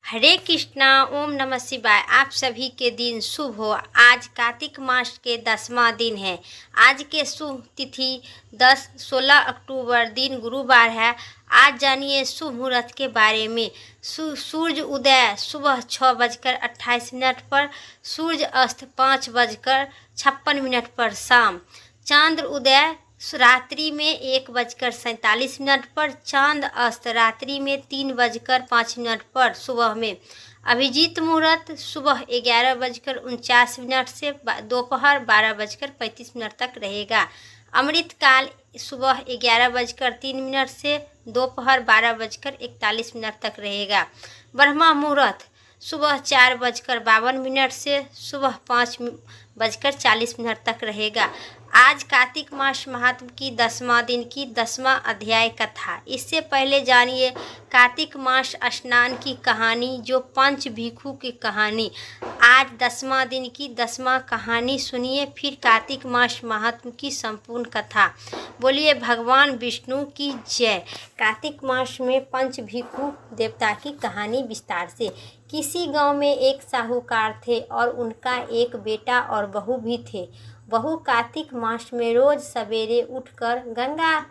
हरे कृष्णा। ओम नमः शिवाय। आप सभी के दिन शुभ हो। आज कार्तिक मास के 10वां दिन है। आज के शुभ तिथि 16 अक्टूबर दिन गुरुवार है। आज जानिए शुभ मुहूर्त के बारे में। सूर्य उदय सुबह 6:28 पर, सूर्य अस्त 5:56 पर शाम, चांद्र उदय रात्रि में 1:47 पर, चांद अस्त रात्रि में 3:05 पर सुबह में। अभिजीत मुहूर्त सुबह 11:49 से दोपहर 12:35 तक रहेगा। अमृत काल सुबह 11:03 से दोपहर 12:41 तक रहेगा। ब्रह्मा मुहूर्त सुबह 4:52 से सुबह 5:40 तक रहेगा। आज कार्तिक मास महात्म की 10वां दिन की 10वां अध्याय कथा। इससे पहले जानिए कार्तिक मास स्नान की कहानी, जो पंच भिक्षु की कहानी। आज 10वां दिन की 10वां कहानी सुनिए, फिर कार्तिक मास महात्म की संपूर्ण कथा। बोलिए भगवान विष्णु की जय। कार्तिक मास में पंच भिक्षु देवता की कहानी विस्तार से। किसी गांव में एक साहूकार थे और उनका एक बेटा और बहू भी थे। बहू कार्तिक मास में रोज सवेरे उठकर गंगा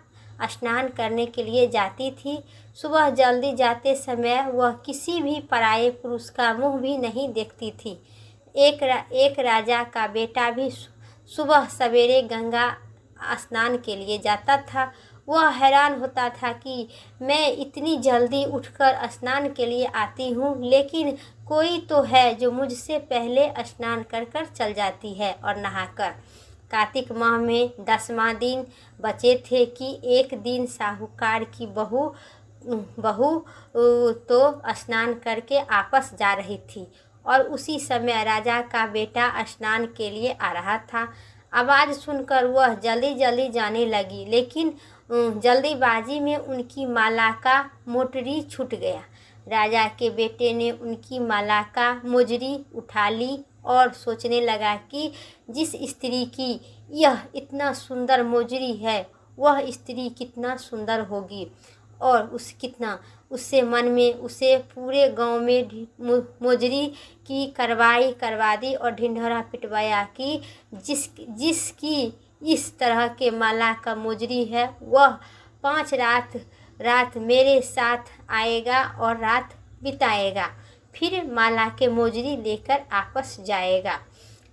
स्नान करने के लिए जाती थी। सुबह जल्दी जाते समय वह किसी भी पराये पुरुष का मुंह भी नहीं देखती थी। एक राजा का बेटा भी सुबह सवेरे गंगा स्नान के लिए जाता था। वह हैरान होता था कि मैं इतनी जल्दी उठकर स्नान के लिए आती हूँ, लेकिन कोई तो है जो मुझसे पहले स्नान कर कर चल जाती है और नहाकर। कार्तिक माह में 10वां दिन बचे थे कि एक दिन साहूकार की बहू तो स्नान करके आपस जा रही थी और उसी समय राजा का बेटा स्नान के लिए आ रहा था। आवाज़ सुनकर वह जल्दी जल्दी जाने लगी, लेकिन जल्दीबाजी में उनकी माला का मोटरी छूट गया। राजा के बेटे ने उनकी माला का मोजरी उठा ली और सोचने लगा कि जिस स्त्री की यह इतना सुंदर मोजरी है, वह स्त्री कितना सुंदर होगी। और उससे मन में उसे पूरे गांव में मोजरी की करवा दी और ढिंढोरा पिटवाया कि जिसकी इस तरह के माला का मोजरी है, वह 5 रात मेरे साथ आएगा और रात बिताएगा, फिर माला के मोजरी लेकर आपस जाएगा।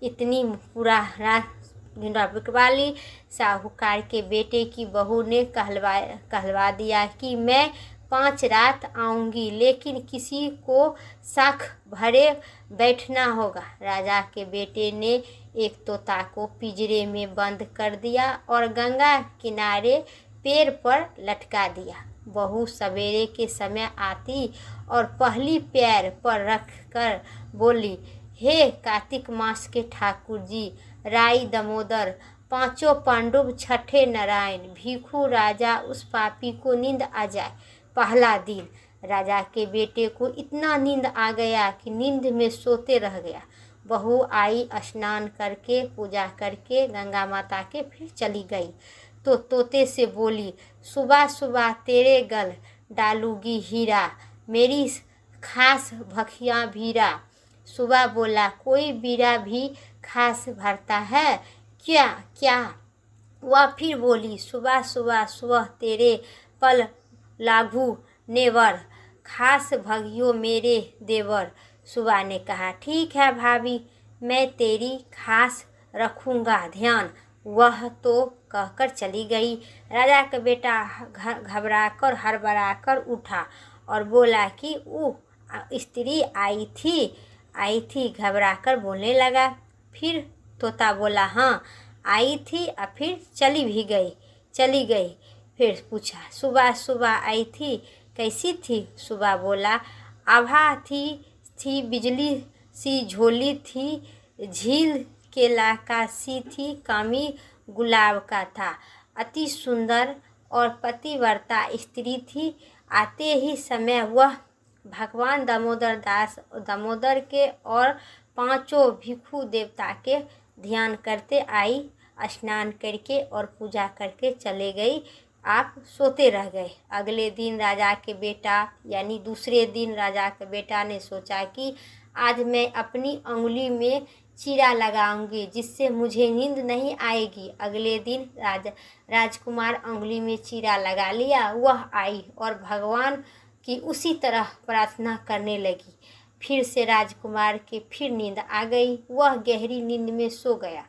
इतनी पूरा रात ढिंढोरा पिटवा ली। साहूकार के बेटे की बहू ने कहलवा दिया कि मैं 5 रात आऊँगी, लेकिन किसी को शक भरे बैठना होगा। राजा के बेटे ने एक तोता को पिंजरे में बंद कर दिया और गंगा किनारे पेड़ पर लटका दिया। बहू सवेरे के समय आती और पहली पैर पर रखकर बोली, हे कार्तिक मास के ठाकुर जी, राई दामोदर, 5 पांडव, 6ठे नारायण, भिक्षु राजा, उस पापी को नींद आ जाए। पहला दिन राजा के बेटे को इतना नींद आ गया कि नींद में सोते रह गया। बहू आई, स्नान करके पूजा करके गंगा माता के फिर चली गई तो तोते से बोली, सुबह सुबह तेरे गल डालूगी हीरा, मेरी खास भखियाँ भीरा। सुबह बोला, कोई बीरा भी खास भरता है क्या क्या? वह फिर बोली, सुबह सुबह तेरे पल लागू नेवर, खास भगियो मेरे देवर। सुबह ने कहा, ठीक है भाभी, मैं तेरी खास रखूँगा ध्यान। वह तो कहकर चली गई। राजा का बेटा घबराकर हड़बड़ाकर उठा और बोला कि स्त्री आई थी। घबराकर बोलने लगा। फिर तोता बोला, हाँ आई थी और फिर चली गई। फिर पूछा, सुबह सुबह आई थी, कैसी थी? सुबह बोला, आभा थी बिजली सी झोली थी, झील केला का सी थी, कामी गुलाब का था, अति सुंदर और पतिव्रता स्त्री थी। आते ही समय वह भगवान दामोदर के और 5 भिक्षु देवता के ध्यान करते आई, स्नान करके और पूजा करके चले गई। आप सोते रह गए। अगले दिन राजा के बेटा यानी दूसरे दिन राजा के बेटा ने सोचा कि आज मैं अपनी उंगली में चीरा लगाऊंगी जिससे मुझे नींद नहीं आएगी। अगले दिन राजकुमार उंगली में चीरा लगा लिया। वह आई और भगवान की उसी तरह प्रार्थना करने लगी। फिर से राजकुमार के फिर नींद आ गई। वह गहरी नींद में सो गया।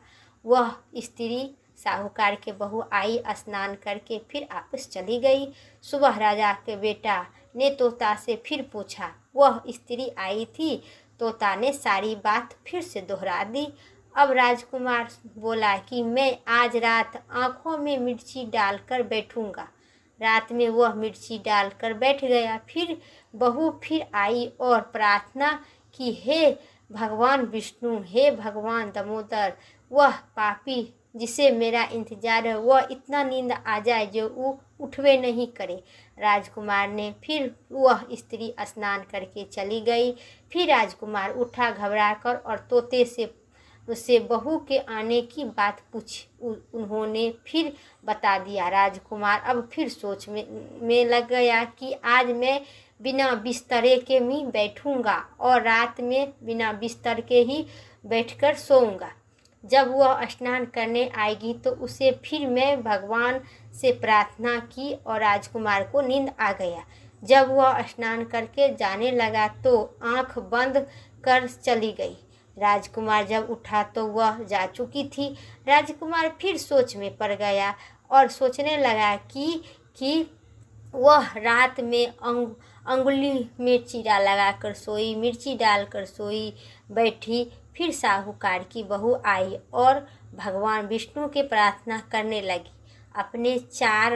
वह स्त्री साहूकार के बहू आई, स्नान करके फिर वापस चली गई। सुबह राजा के बेटा ने तोता से फिर पूछा। वह स्त्री आई थी। तोता ने सारी बात फिर से दोहरा दी। अब राजकुमार बोला कि मैं आज रात आँखों में मिर्ची डालकर बैठूंगा। रात में वह मिर्ची डालकर बैठ गया। फिर बहू फिर आई और प्रार्थना कि हे भगवान विष्णु, हे भगवान दामोदर, वह पापी जिसे मेरा इंतजार है वह इतना नींद आ जाए जो वो उठवे नहीं करे। राजकुमार ने फिर वह स्त्री स्नान करके चली गई। फिर राजकुमार उठा घबराकर और तोते से उससे बहू के आने की बात पूछी। उन्होंने फिर बता दिया। राजकुमार अब फिर सोच में लग गया कि आज मैं बिना बिस्तरे के ही बैठूंगा और रात में बिना बिस्तर के ही बैठकर सोऊंगा। जब वह स्नान करने आएगी तो उसे फिर मैं भगवान से प्रार्थना की और राजकुमार को नींद आ गया। जब वह स्नान करके जाने लगा तो आंख बंद कर चली गई। राजकुमार जब उठा तो वह जा चुकी थी। राजकुमार फिर सोच में पड़ गया और सोचने लगा कि वह रात में अंगुली में चीरा लगाकर सोई, मिर्ची डालकर सोई बैठी। फिर साहूकार की बहू आई और भगवान विष्णु की प्रार्थना करने लगी। अपने 4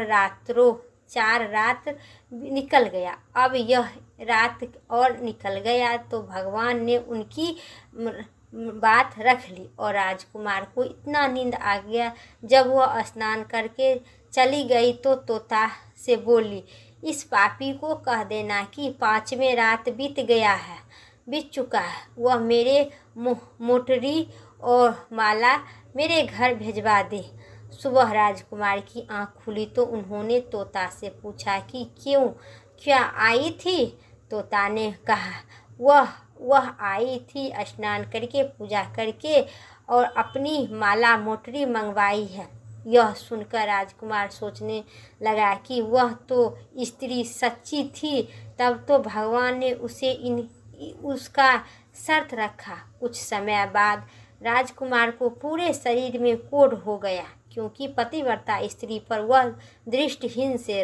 रात निकल गया। अब यह रात और निकल गया तो भगवान ने उनकी बात रख ली और राजकुमार को इतना नींद आ गया। जब वह स्नान करके चली गई तो तोता से बोली, इस पापी को कह देना कि 5वें रात बीत चुका है। वह मेरे मोटरी और माला मेरे घर भिजवा दे। सुबह राजकुमार की आंख खुली तो उन्होंने तोता से पूछा कि क्या आई थी। तोता ने कहा वह आई थी, स्नान करके पूजा करके और अपनी माला मोटरी मंगवाई है। यह सुनकर राजकुमार सोचने लगा कि वह तो स्त्री सच्ची थी। तब तो भगवान ने उसका शर्त रखा। कुछ समय बाद राजकुमार को पूरे शरीर में कोढ़ हो गया क्योंकि पतिव्रता स्त्री पर वह दृष्टिहीन से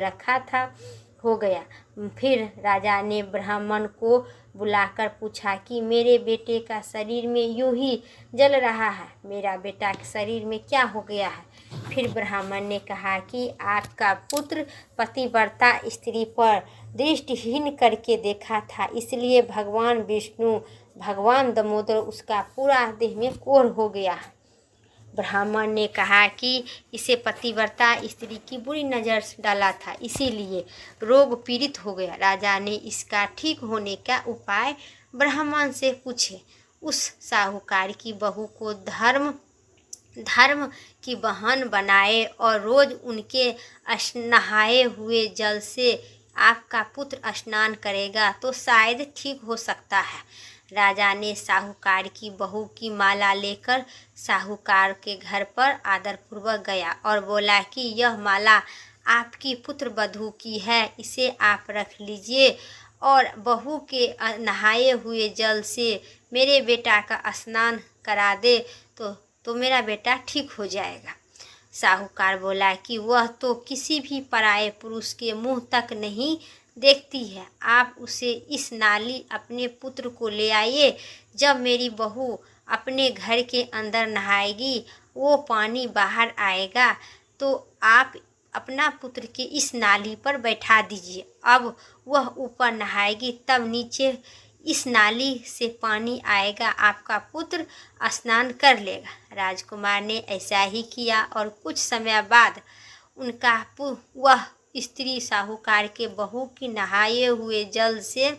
हो गया। फिर राजा ने ब्राह्मण को बुलाकर पूछा कि मेरे बेटे का शरीर में यूं ही जल रहा है, मेरा बेटा के शरीर में क्या हो गया है। फिर ब्राह्मण ने कहा कि आपका पुत्र पतिव्रता स्त्री पर दृष्टिहीन करके देखा था, इसलिए भगवान विष्णु भगवान दामोदर उसका पूरा देह में कोढ़ हो गया है। ब्राह्मण ने कहा कि इसे पतिव्रता स्त्री की बुरी नज़र डाला था, इसीलिए रोग पीड़ित हो गया। राजा ने इसका ठीक होने का उपाय ब्राह्मण से पूछे। उस साहूकार की बहू को धर्म की बहन बनाए और रोज उनके नहाए हुए जल से आपका पुत्र स्नान करेगा तो शायद ठीक हो सकता है। राजा ने साहूकार की बहू की माला लेकर साहूकार के घर पर आदरपूर्वक गया और बोला कि यह माला आपकी पुत्र वधू की है, इसे आप रख लीजिए और बहू के नहाए हुए जल से मेरे बेटा का स्नान करा दे तो मेरा बेटा ठीक हो जाएगा। साहूकार बोला कि वह तो किसी भी पराये पुरुष के मुंह तक नहीं देखती है, आप उसे इस नाली अपने पुत्र को ले आइए। जब मेरी बहू अपने घर के अंदर नहाएगी वो पानी बाहर आएगा तो आप अपना पुत्र के इस नाली पर बैठा दीजिए। अब वह ऊपर नहाएगी तब नीचे इस नाली से पानी आएगा, आपका पुत्र स्नान कर लेगा। राजकुमार ने ऐसा ही किया और कुछ समय बाद वह स्त्री साहूकार के बहू की नहाए हुए जल से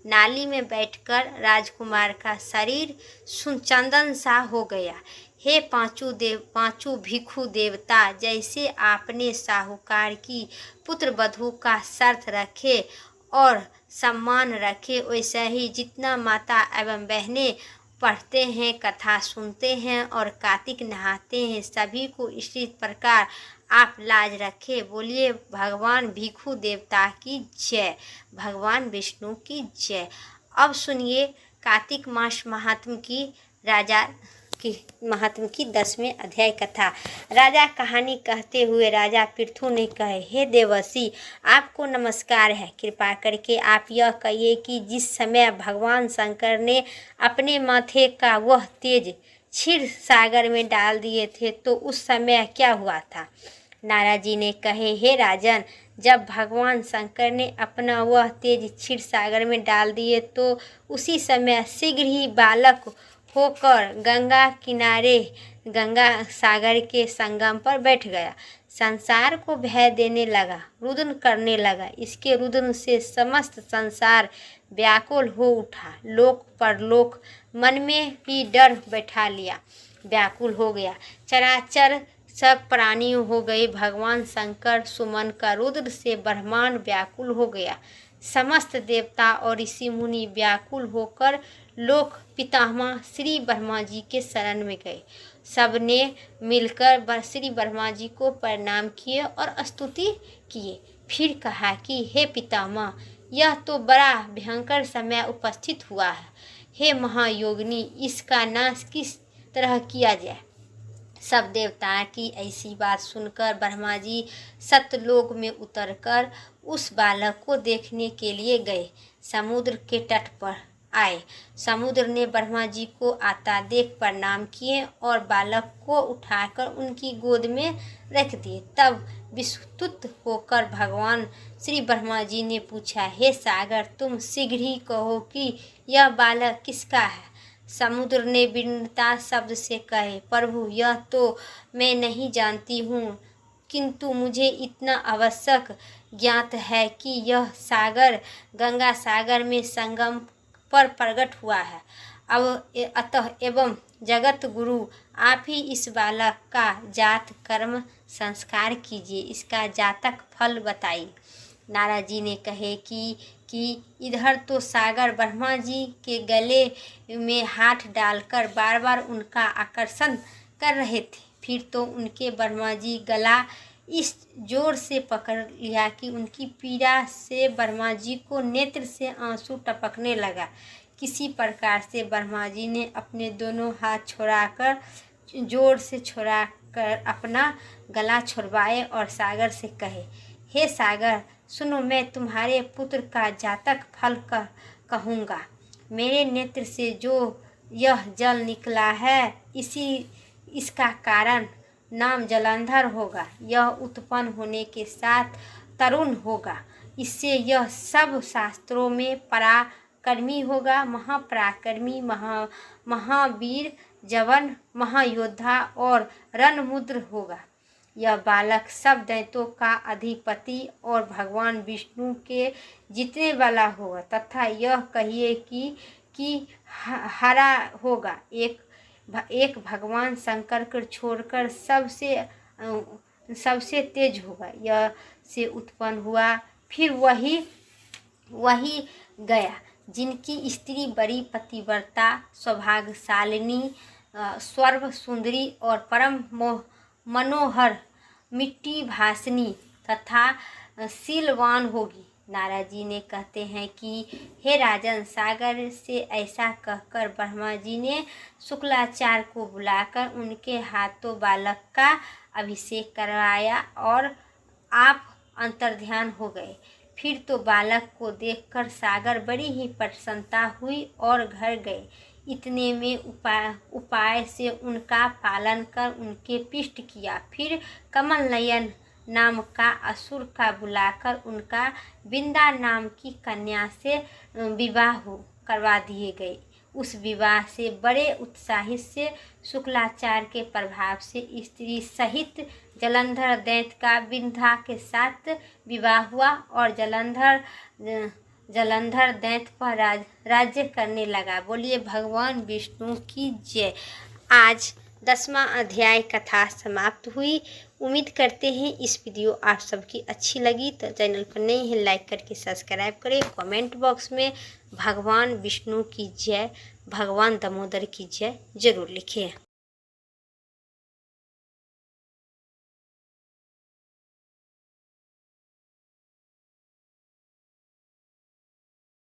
नाली में बैठकर राजकुमार का शरीर चंदन सा हो गया। हे पांचों भिक्षु देवता, जैसे आपने साहूकार की पुत्र वधू का शर्त रखे और सम्मान रखे, वैसे ही जितना माता एवं बहनें पढ़ते हैं, कथा सुनते हैं और कार्तिक नहाते हैं, सभी को इसी प्रकार आप लाज रखे। बोलिए भगवान भिक्षु देवता की जय, भगवान विष्णु की जय। अब सुनिए कार्तिक मास महात्म की महात्म की 10वें अध्याय कथा। राजा कहानी कहते हुए राजा पृथु ने कहे, हे देवर्षि, आपको नमस्कार है। कृपा करके आप यह कहिए कि जिस समय भगवान शंकर ने अपने माथे का वह तेज क्षीर सागर में डाल दिए थे, तो उस समय क्या हुआ था। नारद जी ने कहे, हे राजन, जब भगवान शंकर ने अपना वह तेज क्षीर सागर में डाल दिए, तो उसी समय शीघ्र ही बालक होकर गंगा किनारे गंगा सागर के संगम पर बैठ गया। संसार को भय देने लगा, रुदन करने लगा। इसके रुदन से समस्त संसार व्याकुल हो उठा। लोक परलोक मन में ही डर बैठा लिया, व्याकुल हो गया। चराचर सब प्राणी हो गए। भगवान शंकर सुमन का रुद्र से ब्रह्मांड व्याकुल हो गया। समस्त देवता और ऋषि मुनि व्याकुल होकर लोक पितामह श्री ब्रह्मा जी के शरण में गए। सबने मिलकर श्री ब्रह्मा जी को प्रणाम किए और स्तुति किए। फिर कहा कि हे पितामह, यह तो बड़ा भयंकर समय उपस्थित हुआ है। हे महायोगिनी, इसका नाश किस तरह किया जाए। सब देवता की ऐसी बात सुनकर ब्रह्मा जी सतलोक में उतरकर उस बालक को देखने के लिए गए। समुद्र के तट पर आए। समुद्र ने ब्रह्मा जी को आता देख प्रणाम किए और बालक को उठाकर उनकी गोद में रख दिए। तब विस्तुत होकर भगवान श्री ब्रह्मा जी ने पूछा, हे सागर, तुम शीघ्र ही कहो कि यह बालक किसका है। समुद्र ने विनम्रता शब्द से कहे, प्रभु, यह तो मैं नहीं जानती हूँ, किंतु मुझे इतना आवश्यक ज्ञात है कि यह सागर गंगा सागर में संगम पर प्रकट हुआ है। अब अतः एवं जगत गुरु, आप ही इस बालक का जात कर्म संस्कार कीजिए, इसका जातक फल बताइए। नारद जी ने कहे कि इधर तो सागर ब्रह्मा जी के गले में हाथ डालकर बार बार उनका आकर्षण कर रहे थे। फिर तो उनके ब्रह्मा जी गला इस जोर से पकड़ लिया कि उनकी पीड़ा से ब्रह्मा जी को नेत्र से आंसू टपकने लगा। किसी प्रकार से ब्रह्मा जी ने अपने दोनों हाथ छोड़ाकर जोर से छोड़ाकर अपना गला छुड़वाए और सागर से कहे, हे सागर, सुनो, मैं तुम्हारे पुत्र का जातक फल कहूँगा। मेरे नेत्र से जो यह जल निकला है, इसका कारण नाम जलंधर होगा। यह उत्पन्न होने के साथ तरुण होगा। इससे यह सब शास्त्रों में पराक्रमी होगा, महापराक्रमी, महावीर, जवन, महायोद्धा और रणमुद्र होगा। यह बालक सब दैत्यों का अधिपति और भगवान विष्णु के जीतने वाला होगा, तथा यह कहिए कि हरा होगा। एक भगवान शंकर को छोड़कर सबसे तेज होगा। यह से उत्पन्न हुआ, फिर वही गया, जिनकी स्त्री बड़ी पतिव्रता, सौभाग्यशालिनी, सर्व सुंदरी और परम मनोहर, मिट्टी भासनी तथा शीलवान होगी। नारद जी ने कहते हैं कि हे राजन, सागर से ऐसा कहकर ब्रह्मा जी ने शुक्लाचार्य को बुलाकर उनके हाथों बालक का अभिषेक करवाया और आप अंतर्ध्यान हो गए। फिर तो बालक को देखकर सागर बड़ी ही प्रसन्नता हुई और घर गए। इतने में उपाय से उनका पालन कर उनके पिष्ट किया। फिर कमल नयन नाम का असुर का बुलाकर उनका बिंदा नाम की कन्या से विवाह करवा दिए गए। उस विवाह से बड़े उत्साहित से शुक्लाचार्य के प्रभाव से स्त्री सहित जलंधर दैत्य का बिंधा के साथ विवाह हुआ और जलंधर दैत्य पर राज्य करने लगा। बोलिए भगवान विष्णु की जय। आज 10वां अध्याय कथा समाप्त हुई। उम्मीद करते हैं इस वीडियो आप सबकी अच्छी लगी। तो चैनल पर नए हैं लाइक करके सब्सक्राइब करें। कमेंट बॉक्स में भगवान विष्णु की जय, भगवान दामोदर की जय जरूर लिखें।